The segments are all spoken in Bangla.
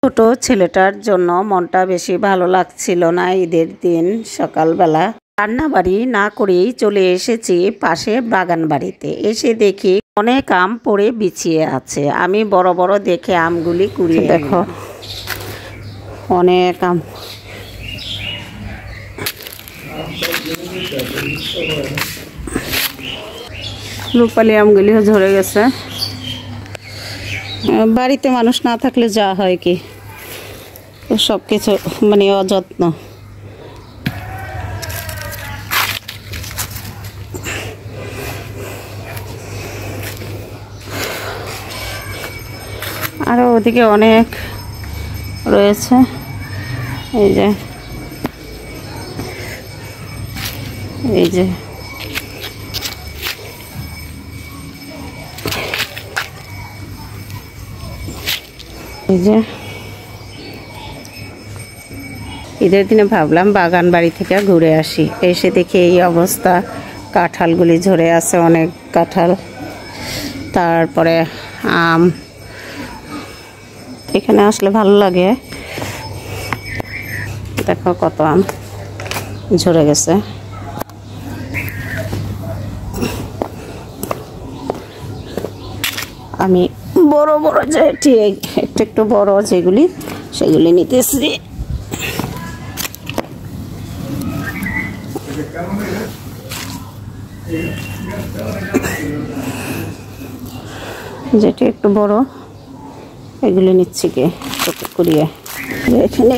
ছোট ছেলেটার জন্য মনটা বেশি ভালো লাগছিল না ঈদের দিন সকালবেলা। রান্নাবাড়ি না করেই চলে এসেছি পাশে বাগান বাড়িতে। এসে দেখি অনেক আম পড়ে বিছিয়ে আছে। আমি বড় বড় দেখে আমগুলি কুড়িয়ে দেখো অনেক আম। রূপালি আমগুলিও ঝরে গেছে। বাড়িতে মানুষ না থাকলে যা হয় কি সব কিছু মানে অযত্ন। আরো ওদিকে অনেক রয়েছে। এই যে এই যে এই যে ঈদের দিনে ভাবলাম বাগান বাড়ি থেকে ঘুরে আসি। এসে দেখি এই অবস্থা, কাঁঠালগুলি ঝরে আছে, অনেক কাঁঠাল, তারপরে আম। এখানে আসলে ভালো লাগে। দেখো কত আম ঝরে গেছে। আমি বড় বড় যে একটু একটু বড় যেগুলি সেগুলি নিতেছি। যেটা একটু বড় এগুলি নিচ্ছি কে কুড়িয়ে। এখানে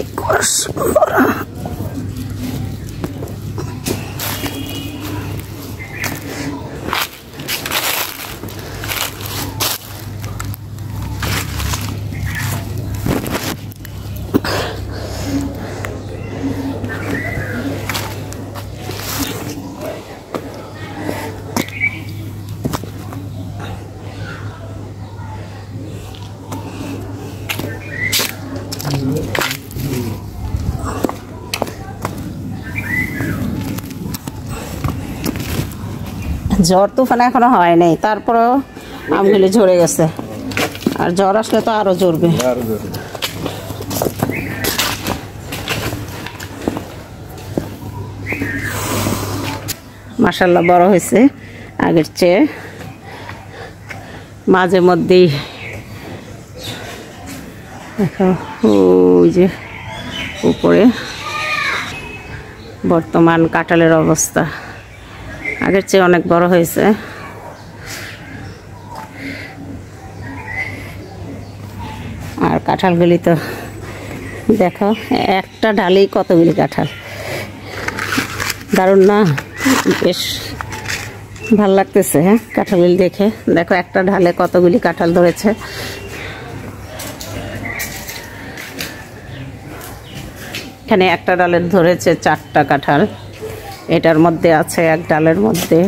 ঝড় তুফান এখনো হয় নাই, তারপরেও আমগুলি ঝরে গেছে। আর ঝড় আসলে তো আরো ঝরবে। মাশাআল্লাহ বড় হয়েছে আগের চেয়ে। মাঝে মধ্যেই দেখো ওই যে উপরে বর্তমান কাঁঠালের অবস্থা আগের চেয়ে অনেক বড় হয়েছে। আর কাঁঠালগুলি তো দেখো একটা ঢালেই কতগুলি কাঁঠাল, দারুণ না? বেশ ভাল লাগতেছে। হ্যাঁ, কাঁঠালগুলি দেখে দেখো একটা ঢালে কতগুলি কাঁঠাল ধরেছে। এখানে একটা ডালের ধরেছে 4টা কাঁঠাল। এটার মধ্যে আছে এক ডালের মধ্যে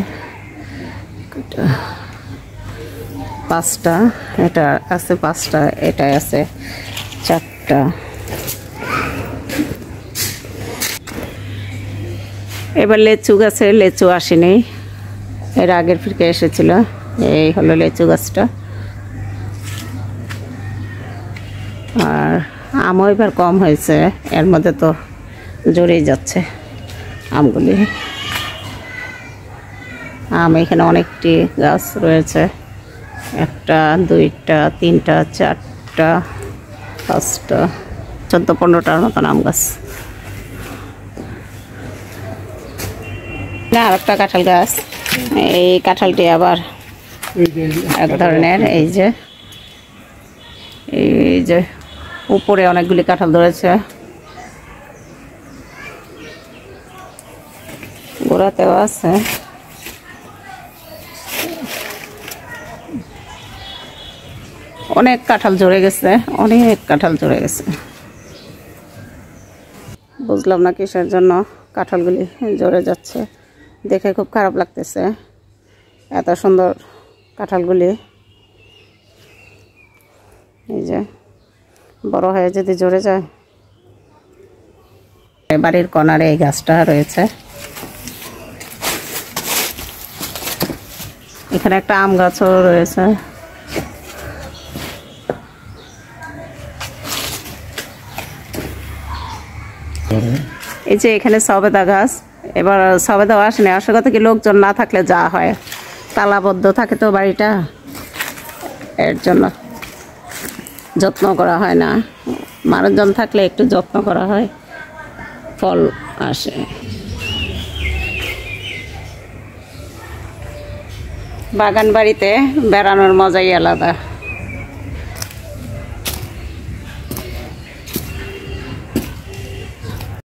5টা, এটা আছে 5টা, এটা আছে 4টা। এবার লেচু গাছে লেচু আসেনি, এর আগের ফিরকে এসেছিল। এই হলো লেচু গাছটা। আর আমও এবার কম হয়েছে, এর মধ্যে তো জড়েই যাচ্ছে আমগুলি। আম এখানে অনেকটি গাছ রয়েছে, 1টা 2টা 3টা 4টা 5টা 14-15টার মতন আম গাছ। না, আর একটা কাঁঠাল গাছ। এই কাঁঠালটি আবার এক ধরনের। এই যে উপরে অনেকগুলি কাঁঠাল ধরেছে, গোড়াতেও আছে। অনেক কাঁঠাল ঝরে গেছে, অনেক কাঁঠাল ঝরে গেছে। বুঝলাম না কিসের জন্য কাঁঠালগুলি ঝরে যাচ্ছে, দেখে খুব খারাপ লাগতেছে। এত সুন্দর কাঁঠালগুলি এই যে বড় হয়ে যদি ঝরে যায়। বাড়ির কর্নারে এই গাছটা রয়েছে। এখানে একটা আম গাছও রয়েছে। এই যে এখানে সবেদা গাছ, এবার সবেদাও আসেনি। আসলে কথা কি, লোকজন না থাকলে যা হয়, তালাবদ্ধ থাকে তো বাড়িটা, এর জন্য যত্ন করা হয় না। মানুষজন থাকলে একটু যত্ন করা হয়, ফল আসে। বাগান বাড়িতে বেড়ানোর মজাই আলাদা।